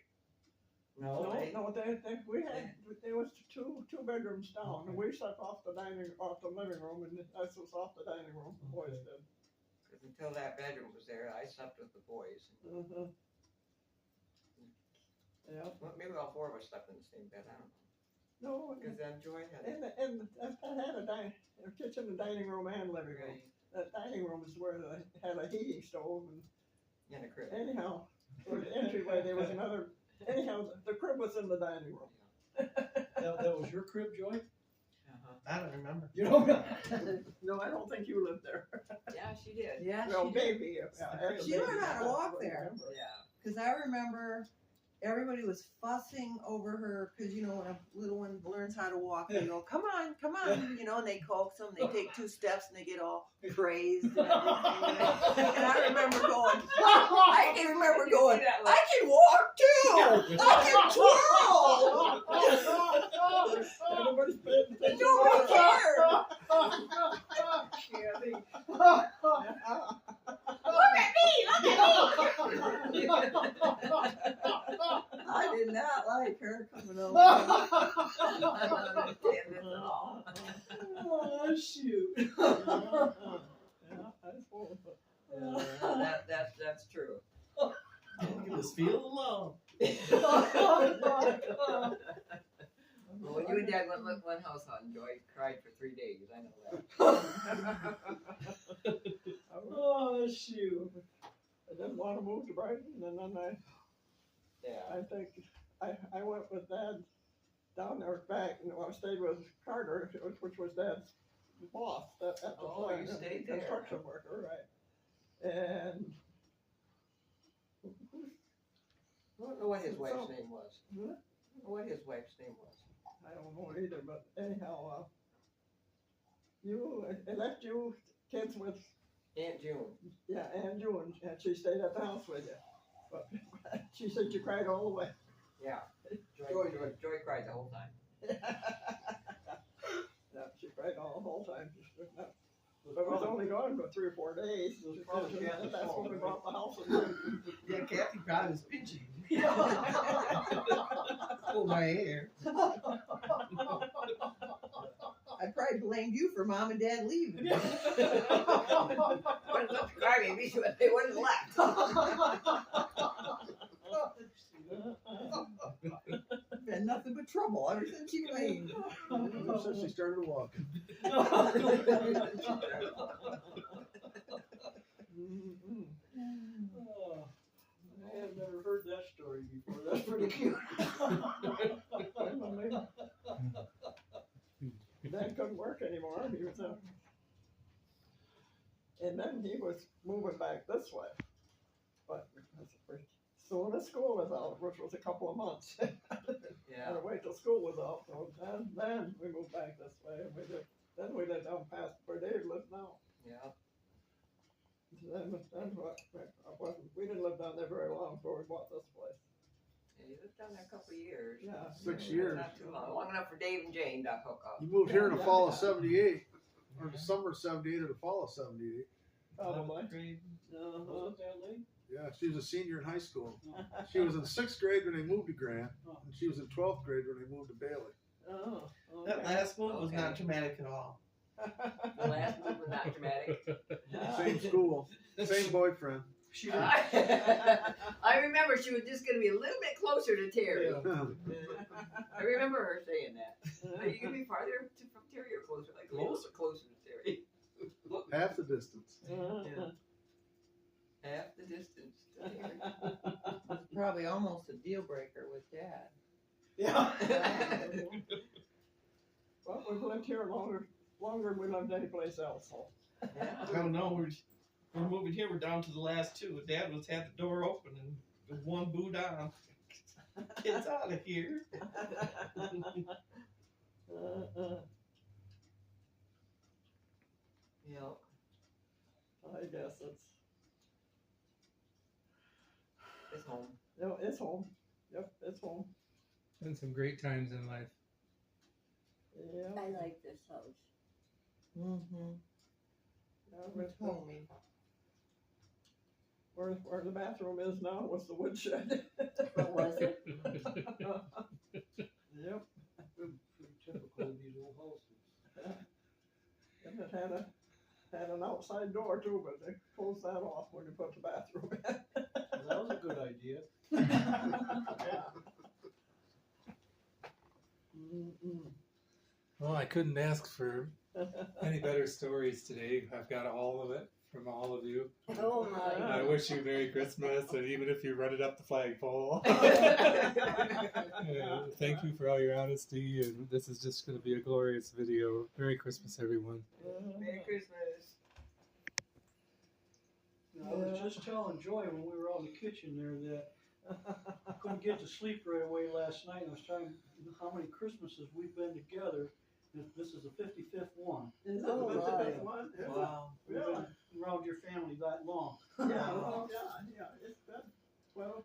Speaker 6: No,
Speaker 1: No, we had, there was two bedrooms down, and we slept off the living room, and us was off the dining room, the boys did.
Speaker 6: because until that bedroom was there, I slept with the boys.
Speaker 1: Yeah,
Speaker 6: Well, maybe all 4 of us slept in the same bed. I don't know.
Speaker 1: no,
Speaker 6: Because then Joy had
Speaker 1: and that had a kitchen, and dining room, and living room.
Speaker 6: right
Speaker 1: That dining room is where they had a heating stove, and
Speaker 6: in a crib.
Speaker 1: anyhow, for the entryway, there was another, anyhow, the crib was in the dining room.
Speaker 8: That was your crib, Joy?
Speaker 7: I don't remember.
Speaker 8: You know?
Speaker 1: No, I don't think you lived there.
Speaker 6: Yeah, she did.
Speaker 2: Yeah,
Speaker 1: Well,
Speaker 2: she did.
Speaker 1: maybe.
Speaker 2: She learned how to walk there.
Speaker 6: Yeah.
Speaker 2: Cause I remember everybody was fussing over her, cause you know, when a little one learns how to walk, they go, come on, you know, and they coax them, they take 2 steps and they get all crazed and everything. And I remember going, I can remember going, I can walk too! I can twirl!
Speaker 1: Everybody's paying attention.
Speaker 2: Nobody cared! I did not like her coming over.
Speaker 6: I don't understand this at all.
Speaker 8: Oh, shoot.
Speaker 6: That's true.
Speaker 7: You just feel alone.
Speaker 6: Well, when you and Dad went one house on, Joy cried for 3 days. I know that.
Speaker 8: Oh, shoot.
Speaker 1: I didn't want to move to Brighton, and then I think I went with Dad down there back, and I stayed with Carter, which was Dad's boss at the
Speaker 6: Oh,
Speaker 1: time,
Speaker 6: you stayed there.
Speaker 1: construction worker, right? And
Speaker 6: I don't know what his wife's name was.
Speaker 1: Hmm?
Speaker 6: I don't know what his wife's name was.
Speaker 1: I don't know either, but anyhow, I left you kids with,
Speaker 6: Aunt June.
Speaker 1: yeah, Ann June, and she stayed at the house with you. But she said you cried all the way.
Speaker 6: Yeah. Joy cried the whole time.
Speaker 1: Yeah, she cried all the whole time. But it was only gone for 3 or 4 days. That's when we brought the house in.
Speaker 7: Yeah, Kathy probably was pinching. Pull my hair.
Speaker 2: I probably blamed you for Mom and Dad leaving.
Speaker 6: Wouldn't let the crybabies, but they wouldn't left.
Speaker 2: Been nothing but trouble ever since you left.
Speaker 9: Ever since she started walking.
Speaker 8: Oh, I had never heard that story before. That's pretty cute.
Speaker 1: Dad couldn't work anymore. He was and then he was moving back this way. But as soon as school was out, which was a couple of months,
Speaker 6: Yeah.
Speaker 1: had to wait till school was out. So then we moved back this way. And then we lived down past where Dave lives now.
Speaker 6: Yeah.
Speaker 1: Then we didn't live down there very long before we bought this place.
Speaker 6: Yeah, you lived down there a couple of years.
Speaker 1: Yeah.
Speaker 9: 6 years.
Speaker 6: Not too long. Long enough for Dave and Jane to hook up.
Speaker 9: You moved here in the fall of '78, or the summer of '78 or the fall of '78.
Speaker 1: Probably.
Speaker 8: Was it that late?
Speaker 9: Yeah, she was a senior in high school. She was in 6th grade when they moved to Grant, and she was in 12th grade when they moved to Bailey.
Speaker 1: Oh,
Speaker 7: That
Speaker 1: okay.
Speaker 7: last one was
Speaker 6: Okay.
Speaker 7: not traumatic at all.
Speaker 6: The last move was not dramatic.
Speaker 9: Same school, same boyfriend.
Speaker 8: She
Speaker 6: I remember she was just gonna be a little bit closer to Terry. I remember her saying that. Are you gonna be farther from Terry or closer? Like closer to Terry.
Speaker 9: Half the distance.
Speaker 6: Yeah. Half the distance to Terry.
Speaker 2: It's probably almost a deal breaker with Dad.
Speaker 1: Yeah. Well, we've lived here longer than we lived anyplace else, so.
Speaker 6: Yeah.
Speaker 7: I don't know. We're moving here. We're down to the last two. Dad was had the door open and the one boot on. Kids out of here.
Speaker 6: Yeah.
Speaker 1: I guess
Speaker 6: It's home.
Speaker 1: no, it's home. Yep, it's home.
Speaker 5: Been some great times in life.
Speaker 1: Yeah.
Speaker 4: I like this house.
Speaker 2: Mm-hmm.
Speaker 1: Yeah,
Speaker 2: It's homey.
Speaker 1: where the bathroom is now was the woodshed.
Speaker 4: What was it?
Speaker 1: Yep.
Speaker 8: pretty typical of these old houses.
Speaker 1: And it had an outside door too, but they closed that off when you put the bathroom in.
Speaker 8: That was a good idea.
Speaker 1: Yeah. Mm-mm.
Speaker 5: Well, I couldn't ask for any better stories today. I've got all of it from all of you.
Speaker 4: Oh my.
Speaker 5: I wish you Merry Christmas, and even if you run it up the flagpole. Thank you for all your honesty, and this is just going to be a glorious video. Merry Christmas, everyone.
Speaker 6: Merry Christmas.
Speaker 8: I was just telling Joy when we were out in the kitchen there that I couldn't get to sleep right away last night. I was trying how many Christmases we've been together. This is the 55th one.
Speaker 1: Is that
Speaker 2: Oh,
Speaker 1: the
Speaker 2: wow.
Speaker 1: best one? Yeah.
Speaker 2: Wow.
Speaker 8: We've been around your family that long.
Speaker 1: Yeah, well, yeah, it's been 12,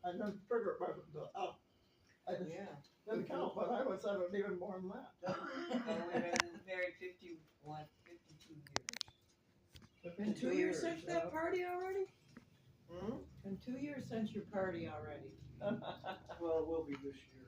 Speaker 1: I didn't figure it, but I
Speaker 6: Yeah.
Speaker 1: didn't count, but I would say it was even more than that.
Speaker 6: And we've been married 52 years.
Speaker 2: Been 2 years since that party already?
Speaker 6: Hmm?
Speaker 2: Been 2 years since your party already.
Speaker 8: Well, it will be this year.